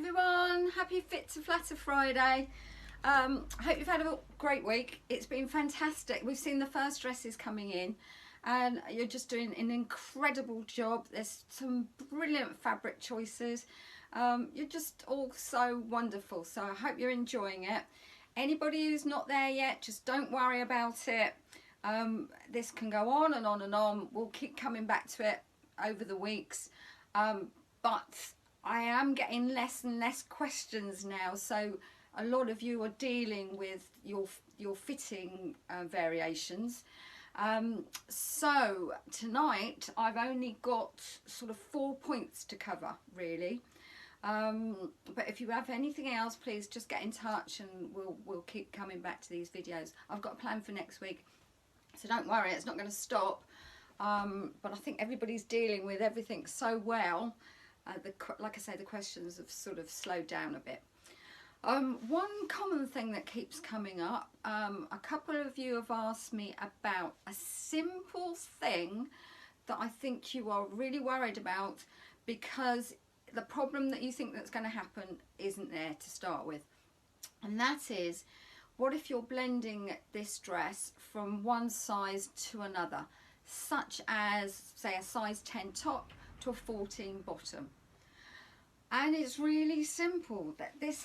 everyone, happy Fit to Flatter Friday. Hope you've had a great week. It's been fantastic. We've seen the first dresses coming in and you're just doing an incredible job. There's some brilliant fabric choices. You're just all so wonderful, so I hope you're enjoying it. Anybody who's not there yet, just don't worry about it. This can go on and on and on. We'll keep coming back to it over the weeks, but I am getting less and less questions now, so a lot of you are dealing with your fitting variations. So tonight I've only got sort of 4 points to cover really, but if you have anything else, please just get in touch and we'll keep coming back to these videos. I've got a plan for next week, so don't worry, it's not going to stop. But I think everybody's dealing with everything so well. Like I say, the questions have sort of slowed down a bit. One common thing that keeps coming up, a couple of you have asked me about a simple thing that I think you are really worried about, because the problem that you think that's going to happen isn't there to start with. And that is, what if you're blending this dress from one size to another, such as say a size 10 top to a 14 bottom? And it's really simple. That this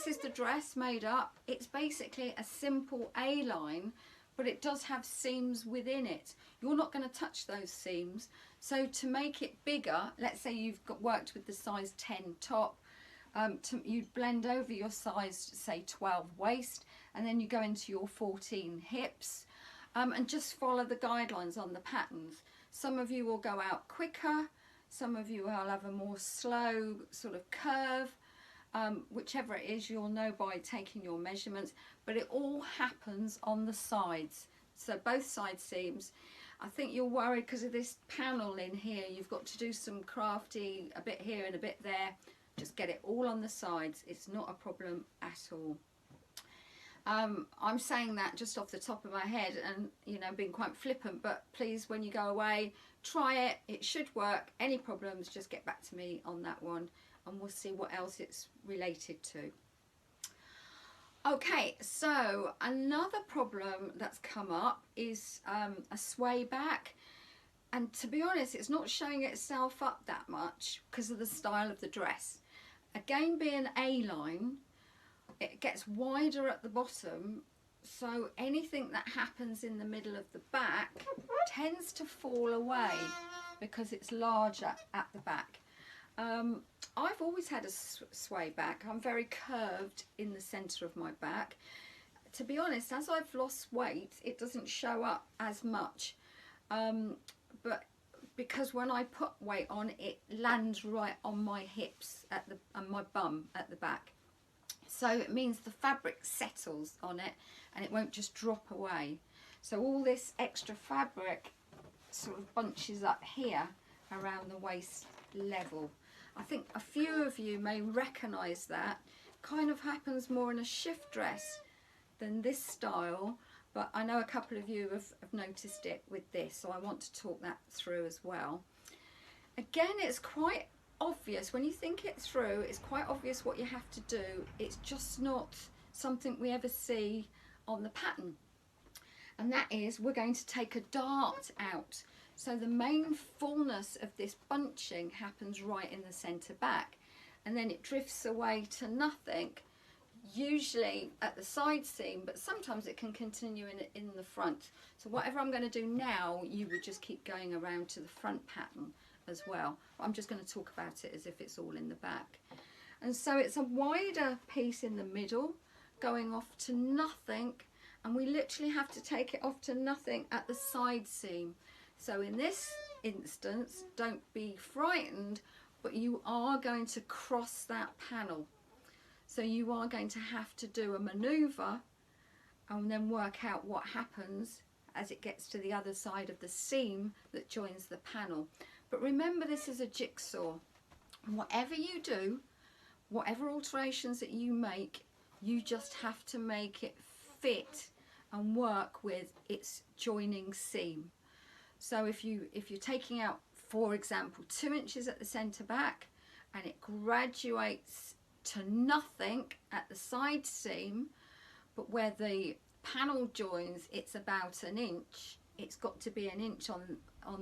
is the dress made up. It's basically a simple A-line, but it does have seams within it. You're not going to touch those seams. So to make it bigger, let's say you've worked with the size 10 top, you'd blend over your size, say 12 waist, and then you go into your 14 hips, and just follow the guidelines on the patterns. Some of you will go out quicker, some of you will have a more slow sort of curve. Whichever it is, you'll know by taking your measurements, but it all happens on the sides, so both side seams. I think you're worried because of this panel in here. You've got to do some crafty, a bit here and a bit there. Just get it all on the sides. It's not a problem at all. I'm saying that just off the top of my head and, you know, being quite flippant, but please, when you go away, try it. It should work. Any problems, just get back to me on that one and we'll see what else it's related to. Okay, so another problem that's come up is a sway back. And to be honest, it's not showing itself up that much because of the style of the dress. Again, being A-line, it gets wider at the bottom, so anything that happens in the middle of the back tends to fall away because it's larger at the back. I've always had a sway back. I'm very curved in the centre of my back. To be honest, as I've lost weight, it doesn't show up as much, but because when I put weight on, it lands right on my hips and my bum at the back. So it means the fabric settles on it and it won't just drop away. So all this extra fabric sort of bunches up here around the waist level. I think a few of you may recognise that. Kind of happens more in a shift dress than this style, but I know a couple of you have noticed it with this, so I want to talk that through as well. Again, it's quite obvious when you think it through. It's quite obvious what you have to do. It's just not something we ever see on the pattern, and that is we're going to take a dart out. So the main fullness of this bunching happens right in the centre back, and then it drifts away to nothing, usually at the side seam, but sometimes it can continue in the front. So whatever I'm going to do now, you would just keep going around to the front pattern as well. I'm just going to talk about it as if it's all in the back. And so it's a wider piece in the middle going off to nothing, and we literally have to take it off to nothing at the side seam. So in this instance, don't be frightened, but you are going to cross that panel. So you are going to have to do a manoeuvre and then work out what happens as it gets to the other side of the seam that joins the panel. But remember, this is a jigsaw. Whatever you do, whatever alterations that you make, you just have to make it fit and work with its joining seam. So if you're taking out, for example, 2 inches at the centre back and it graduates to nothing at the side seam, but where the panel joins it's about an inch. It's got to be an inch on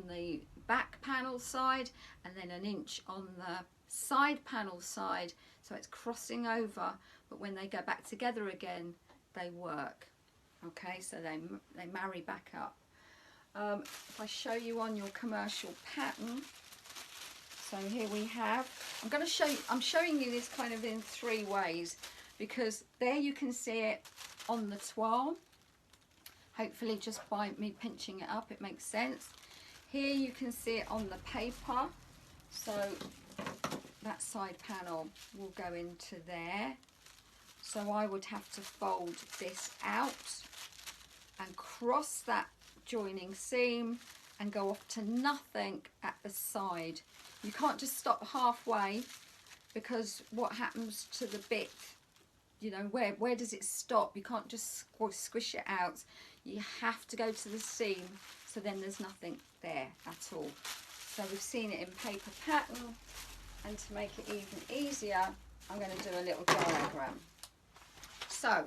the back panel side and then an inch on the side panel side, so it's crossing over, but when they go back together again they work. Okay, so they marry back up. If I show you on your commercial pattern, so here we have, I'm showing you this kind of in 3 ways, because there you can see it on the toile. Hopefully just by me pinching it up it makes sense. Here you can see it on the paper, so that side panel will go into there. So I would have to fold this out and cross that joining seam and go off to nothing at the side. You can't just stop halfway, because what happens to the bit, you know, where does it stop? You can't just squish it out. You have to go to the seam, so then there's nothing there at all. So we've seen it in paper pattern, and to make it even easier I'm going to do a little diagram. So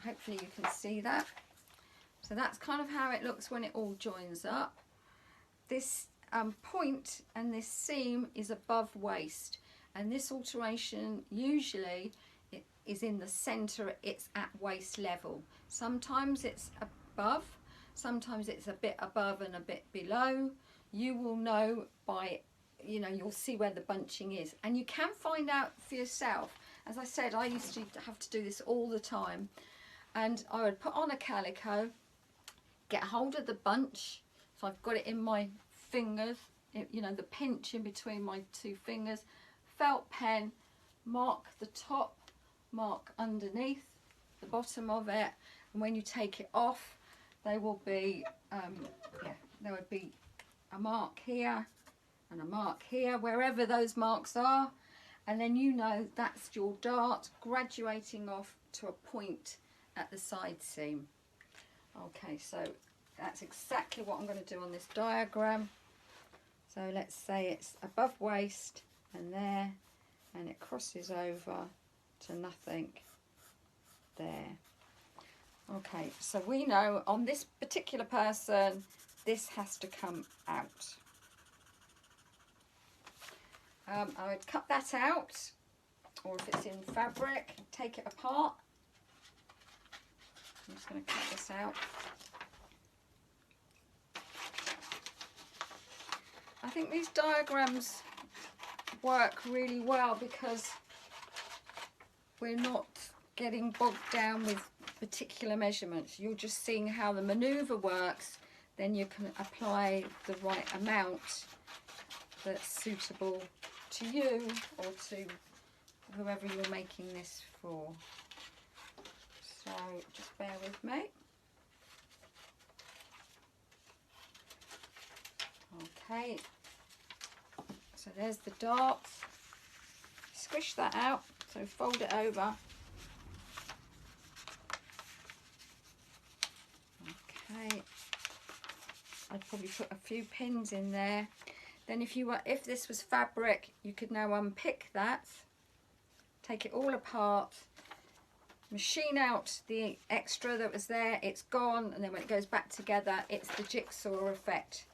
hopefully you can see that. So that's kind of how it looks when it all joins up. This point and this seam is above waist, and this alteration usually it is in the center, it's at waist level. Sometimes it's above, sometimes it's a bit above and a bit below. You will know by, you know, you'll see where the bunching is, and you can find out for yourself. As I said, I used to have to do this all the time, and I would put on a calico, get hold of the bunch, so I've got it in my fingers, you know, the pinch in between my 2 fingers, felt pen, mark the top, mark underneath the bottom of it, and when you take it off they will be there would be a mark here and a mark here, wherever those marks are, and then you know that's your dart graduating off to a point at the side seam. Okay, so that's exactly what I'm going to do on this diagram. So let's say it's above waist and there, and it crosses over to nothing there. Okay, so we know on this particular person this has to come out. I would cut that out, or if it's in fabric, take it apart. I'm just going to cut this out. I think these diagrams work really well because we're not getting bogged down with particular measurements. You're just seeing how the maneuver works, then you can apply the right amount that's suitable to you or to whoever you're making this for. So just bear with me. Okay, so there's the dart. Squish that out, so fold it over. Okay, I'd probably put a few pins in there. Then if this was fabric, you could now unpick that, take it all apart, machine out the extra that was there, it's gone, and then when it goes back together, it's the jigsaw effect.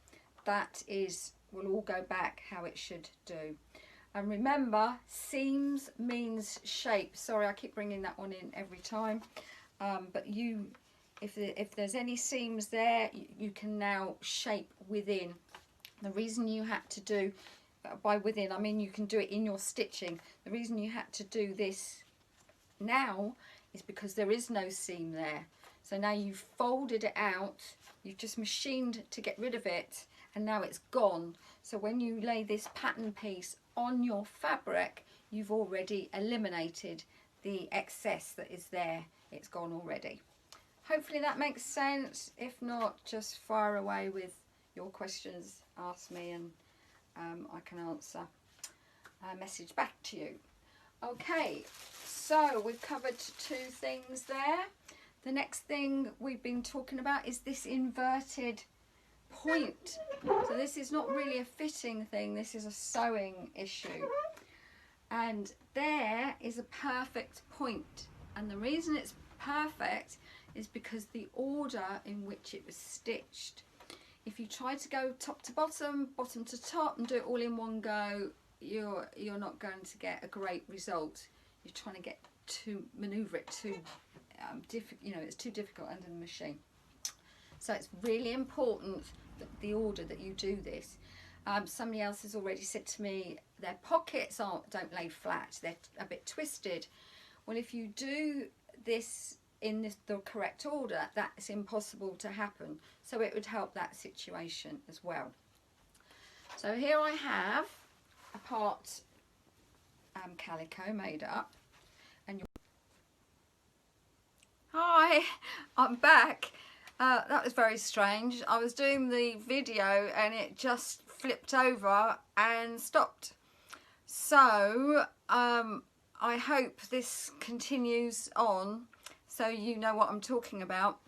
That will all go back how it should do. And remember, seams means shape. Sorry, I keep bringing that one in every time. But if there's any seams there, you can now shape within. The reason you had to do, by within, I mean you can do it in your stitching. The reason you had to do this now is because there is no seam there. So now you've folded it out, you've just machined to get rid of it, and now it's gone. So when you lay this pattern piece on your fabric, you've already eliminated the excess that is there. It's gone already. Hopefully that makes sense. If not, just fire away with your questions, ask me, and I can answer a message back to you. Okay, so we've covered 2 things there. The next thing we've been talking about is this inverted point. So this is not really a fitting thing, this is a sewing issue. And there is a perfect point. And the reason it's perfect is because the order in which it was stitched. If you try to go top to bottom, bottom to top, and do it all in one go, you're not going to get a great result. You're trying to get to maneuver it too it's too difficult under the machine. So it's really important that the order that you do this. Somebody else has already said to me their pockets don't lay flat, they're a bit twisted. Well, if you do this in the correct order, that's impossible to happen. So it would help that situation as well. So here I have a part calico made up. And hi, I'm back. That was very strange. I was doing the video and it just flipped over and stopped. So I hope this continues on so you know what I'm talking about.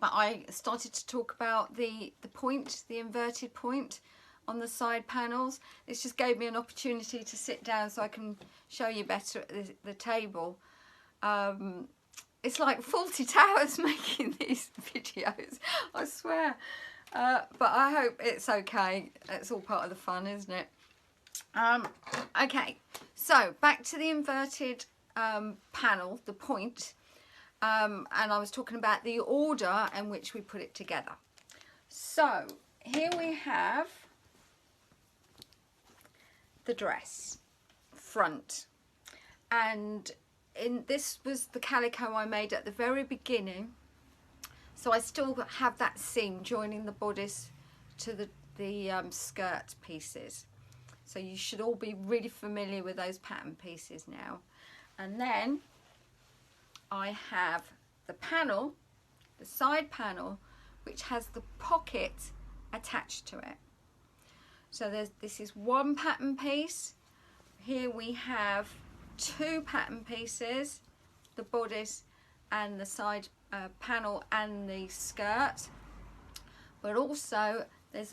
But I started to talk about the point, the inverted point on the side panels. This just gave me an opportunity to sit down so I can show you better at the table. It's like Fawlty Towers making these videos, I swear. But I hope it's okay. It's all part of the fun, isn't it? Okay, so back to the inverted panel, the point. And I was talking about the order in which we put it together. So here we have the dress front, and this was the calico I made at the very beginning, so I still have that seam joining the bodice to the skirt pieces. So you should all be really familiar with those pattern pieces now. And then I have the panel, the side panel, which has the pocket attached to it. So this is one pattern piece. Here we have two pattern pieces, the bodice and the side panel and the skirt. But also there's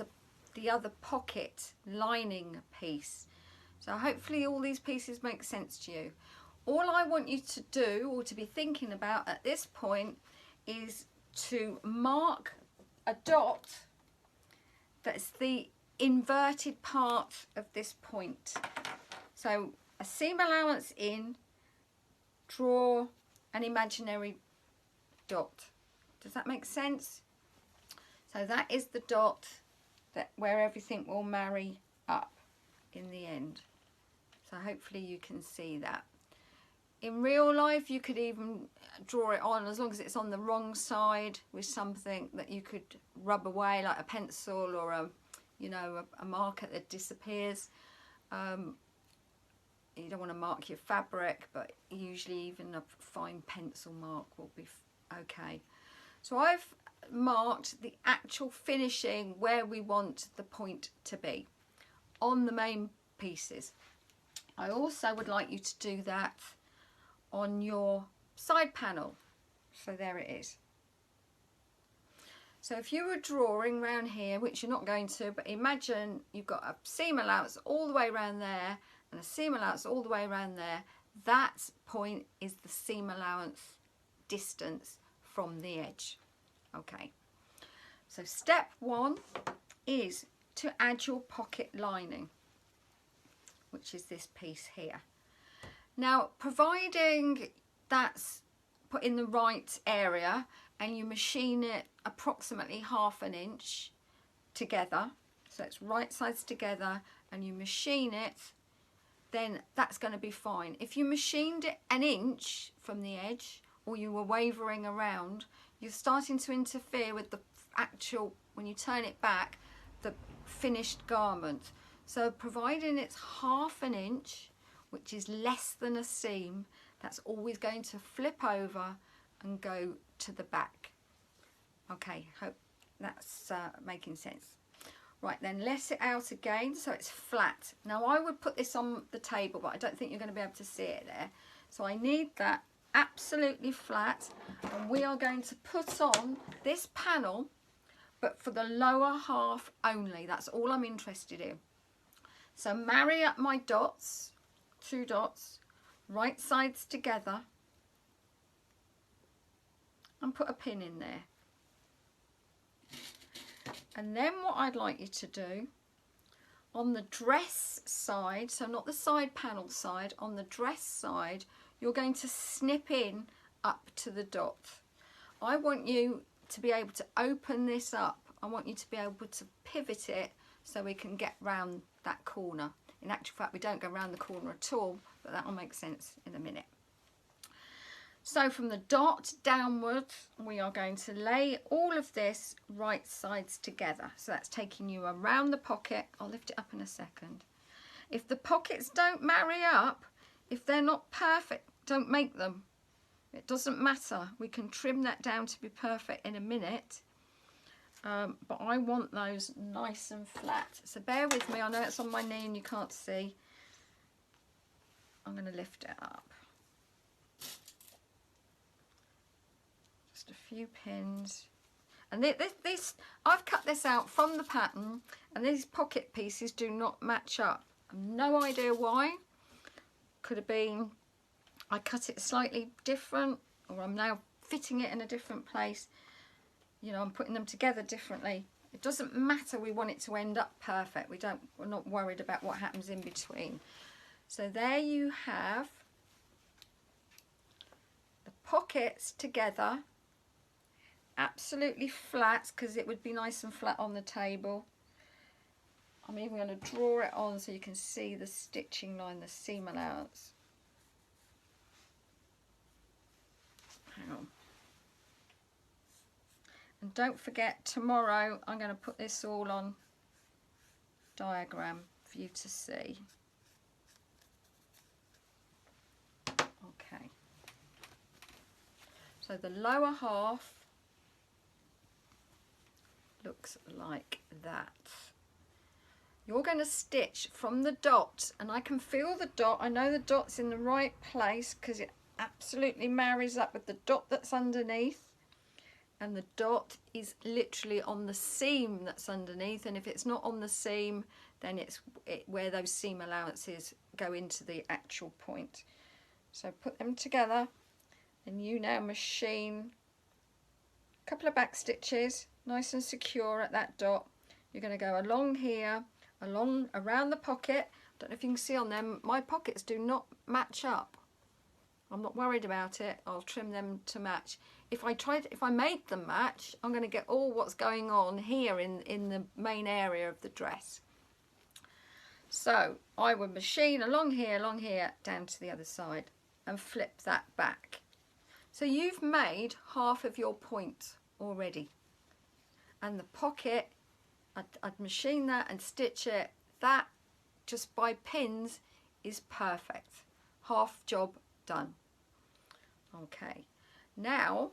the other pocket lining piece. So hopefully all these pieces make sense to you. All I want you to do, or to be thinking about at this point, is to mark a dot that's the inverted part of this point. So a seam allowance in, draw an imaginary dot. Does that make sense? So that is the dot where everything will marry up in the end. So hopefully you can see that. In real life, you could even draw it on, as long as it's on the wrong side, with something that you could rub away, like a pencil or a marker that disappears. You don't want to mark your fabric, but usually even a fine pencil mark will be okay. So I've marked the actual finishing where we want the point to be on the main pieces. I also would like you to do that on your side panel. So there it is. So if you were drawing around here, which you're not going to, but imagine you've got a seam allowance all the way around there and a seam allowance all the way around there. That point is the seam allowance distance from the edge. Okay, so step one is to add your pocket lining, which is this piece here. Now, providing that's put in the right area and you machine it approximately 1/2 inch together, so it's right sides together, and you machine it, then that's going to be fine. If you machined it 1 inch from the edge, or you were wavering around, you're starting to interfere with the actual, when you turn it back, the finished garment. So providing it's 1/2 inch, which is less than a seam, that's always going to flip over and go to the back. Okay, hope that's making sense. Right, then let it out again so it's flat. Now I would put this on the table, but I don't think you're going to be able to see it there. So I need that absolutely flat, and we are going to put on this panel, but for the lower half only. That's all I'm interested in. So marry up my dots 2 dots, right sides together, and put a pin in there. And then what I'd like you to do, on the dress side, so not the side panel side, on the dress side, you're going to snip in up to the dot. I want you to be able to open this up. I want you to be able to pivot it so we can get round that corner. In actual fact, we don't go round the corner at all, but that will make sense in a minute. So from the dot downwards, we are going to lay all of this right sides together. So that's taking you around the pocket. I'll lift it up in a second. If the pockets don't marry up, if they're not perfect, don't make them. It doesn't matter. We can trim that down to be perfect in a minute. But I want those nice and flat. So bear with me. I know it's on my knee and you can't see. I'm going to lift it up. Just a few pins. And this I've cut this out from the pattern, and these pocket pieces do not match up. I've no idea why. Could have been I cut it slightly different, or I'm now fitting it in a different place. You know, I'm putting them together differently. It doesn't matter, we want it to end up perfect. We're not worried about what happens in between. So there you have the pockets together, absolutely flat, because it would be nice and flat on the table. I'm even going to draw it on so you can see the stitching line, the seam allowance. Hang on. And don't forget, tomorrow I'm going to put this all on diagram for you to see. Okay. So the lower half looks like that. You're going to stitch from the dot, and I can feel the dot. I know the dot's in the right place because it absolutely marries up with the dot that's underneath, and the dot is literally on the seam that's underneath, and if it's not on the seam, then it's where those seam allowances go into the actual point. So put them together, and you now machine a couple of back stitches nice and secure at that dot. You're going to go along here, along around the pocket. Don't know if you can see on them, my pockets do not match up. I'm not worried about it. I'll trim them to match. If I made them match, I'm going to get all what's going on here in the main area of the dress. So I would machine along here, down to the other side, and flip that back. So you've made half of your point already. And the pocket, I'd machine that and stitch it. That, just by pins, is perfect. Half job done. Okay, now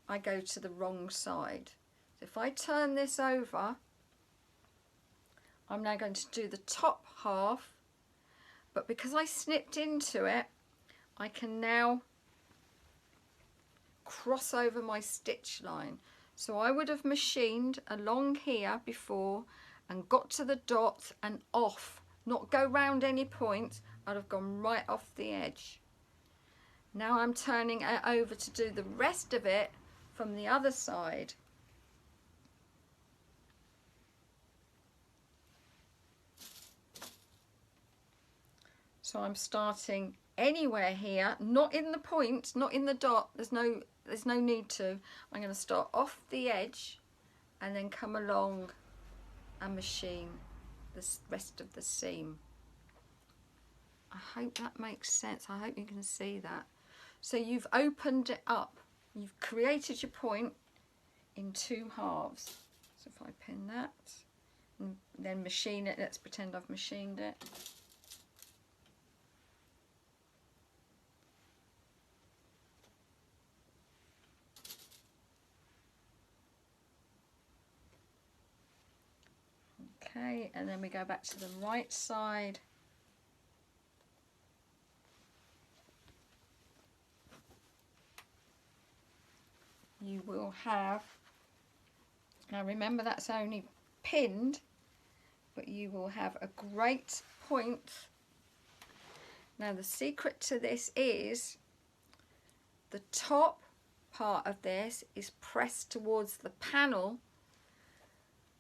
I go to the wrong side. So if I turn this over, I'm now going to do the top half, but because I snipped into it, I can now cross over my stitch line. So I would have machined along here before and got to the dot and off, not go round any point. I'd have gone right off the edge. Now I'm turning it over to do the rest of it from the other side. So I'm starting anywhere here, not in the point, not in the dot. There's no need to. I'm going to start off the edge and then come along and machine the rest of the seam. I hope that makes sense. I hope you can see that. So you've opened it up. You've created your point in 2 halves. So if I pin that and then machine it, let's pretend I've machined it. Okay, and then we go back to the right side. You will have, now remember that's only pinned, but you will have a great point Now the secret to this is the top part of this is pressed towards the panel.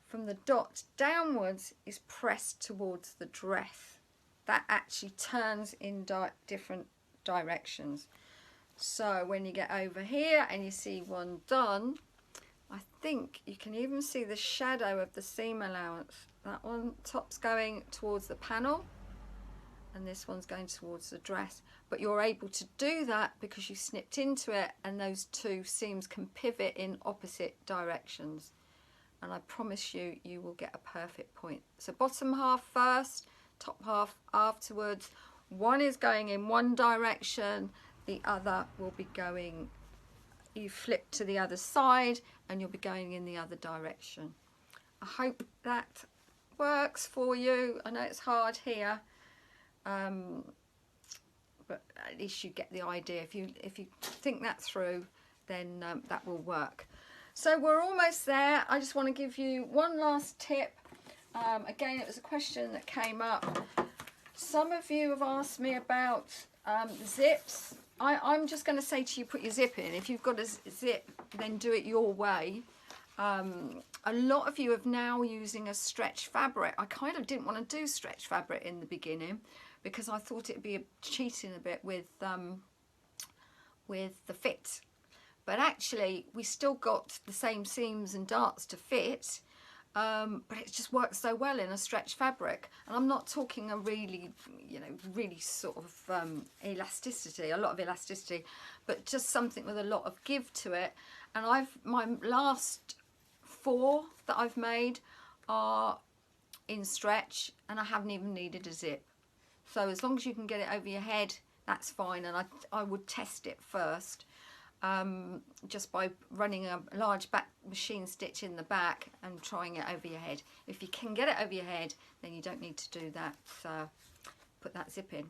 From the dot downwards is pressed towards the dress. That actually turns in different directions. So when you get over here and you see one done, I think you can even see the shadow of the seam allowance. That one top's going towards the panel and this one's going towards the dress. But you're able to do that because you snipped into it, and those two seams can pivot in opposite directions. And I promise you, you will get a perfect point. So bottom half first, top half afterwards. One is going in one direction, the other will be going, you flip to the other side and you'll be going in the other direction. I hope that works for you. I know it's hard here, but at least you get the idea. If you think that through, then that will work. So we're almost there. I just want to give you one last tip. Again, it was a question that came up. Some of you have asked me about zips. I'm just going to say to you, put your zip in. If you've got a zip, then do it your way. A lot of you are now using a stretch fabric. I kind of didn't want to do stretch fabric in the beginning because I thought it'd be cheating a bit with the fit. But actually, we still got the same seams and darts to fit, but it just works so well in a stretch fabric. And I'm not talking a really, really sort of elasticity, a lot of elasticity, but just something with a lot of give to it. And my last 4 that I've made are in stretch, and I haven't even needed a zip. So as long as you can get it over your head, that's fine. And I would test it first. Just by running a large back machine stitch in the back and trying it over your head. If you can get it over your head, then you don't need to do that. Put that zip in.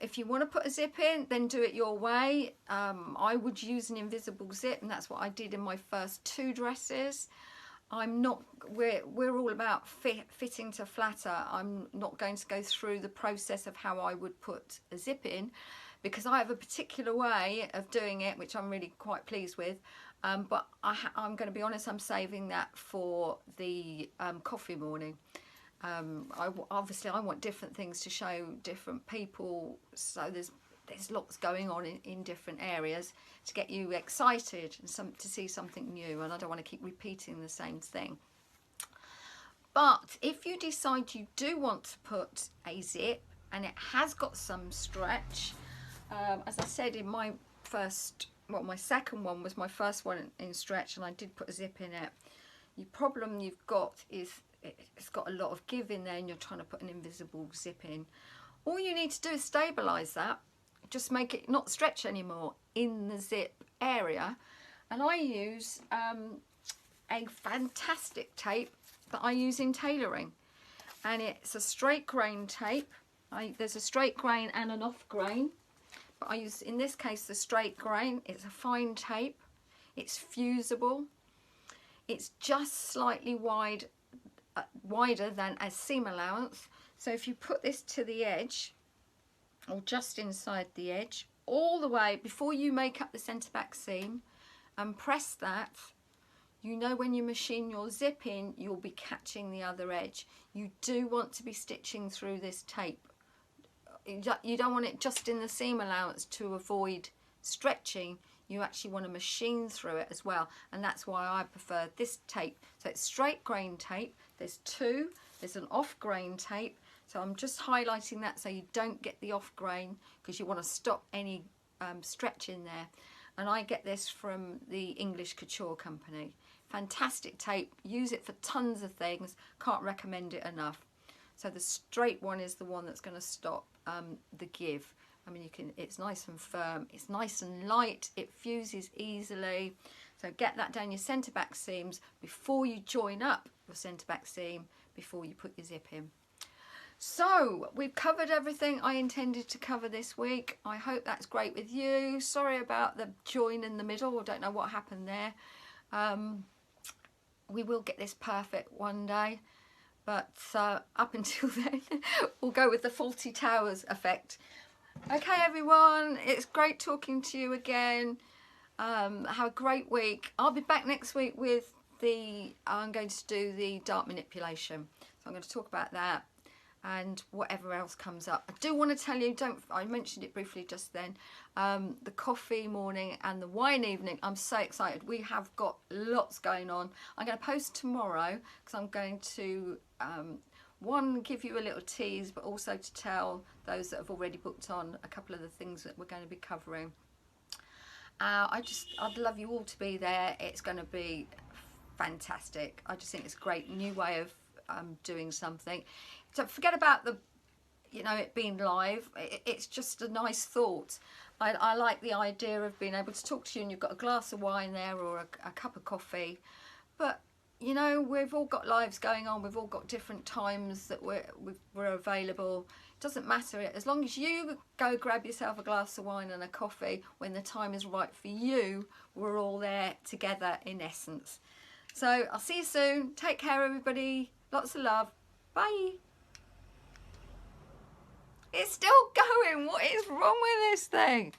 If you want to put a zip in, then do it your way. I would use an invisible zip, and that's what I did in my first 2 dresses. We're all about fitting to flatter. I'm not going to go through the process of how I would put a zip in, because I have a particular way of doing it, which I'm really quite pleased with. But I'm going to be honest, I'm saving that for the coffee morning. Obviously, I want different things to show different people, so there's lots going on in different areas to get you excited and to see something new, and I don't want to keep repeating the same thing. But if you decide you do want to put a zip and it has got some stretch, as I said in my my second one was my first one in stretch, and I did put a zip in it. The problem you've got is it's got a lot of give in there, and you're trying to put an invisible zip in. All you need to do is stabilize that, just make it not stretch anymore in the zip area. And I use a fantastic tape that I use in tailoring, and it's a straight grain tape. There's a straight grain and an off grain, but I use, in this case, the straight grain. It's a fine tape, it's fusible, it's just slightly wider than a seam allowance. So if you put this to the edge, or just inside the edge, all the way before you make up the centre back seam, and press that, you know when you machine your zip in, you'll be catching the other edge. You do want to be stitching through this tape. You don't want it just in the seam allowance to avoid stretching. You actually want to machine through it as well, and that's why I prefer this tape. So it's straight grain tape. There's 2. There's an off grain tape. So I'm just highlighting that so you don't get the off grain, because you want to stop any stretch in there. And I get this from the English Couture Company. Fantastic tape. Use it for tons of things. Can't recommend it enough. So the straight one is the one that's going to stop the give. I mean, it's nice and firm, it's nice and light, it fuses easily. So get that down your centre back seams before you join up your centre back seam, before you put your zip in. So we've covered everything I intended to cover this week. I hope that's great with you. Sorry about the join in the middle, I don't know what happened there. We will get this perfect one day. But up until then, we'll go with the Fawlty Towers effect. Okay, everyone, it's great talking to you again. Have a great week. I'll be back next week with I'm going to do the dart manipulation. So I'm going to talk about that and whatever else comes up. I do want to tell you, I mentioned it briefly just then, the coffee morning and the wine evening. I'm so excited. We have got lots going on. I'm going to post tomorrow because I'm going to one, give you a little tease, but also to tell those that have already booked on a couple of the things that we're going to be covering. I'd love you all to be there. It's going to be fantastic. I just think it's a great new way of doing something. So forget about it being live. It's just a nice thought. I like the idea of being able to talk to you and you've got a glass of wine there or a cup of coffee. But we've all got lives going on. We've all got different times that we're available. It doesn't matter. As long as you go grab yourself a glass of wine and a coffee when the time is right for you, we're all there together in essence. So I'll see you soon. Take care, everybody. Lots of love. Bye. It's still going. What is wrong with this thing?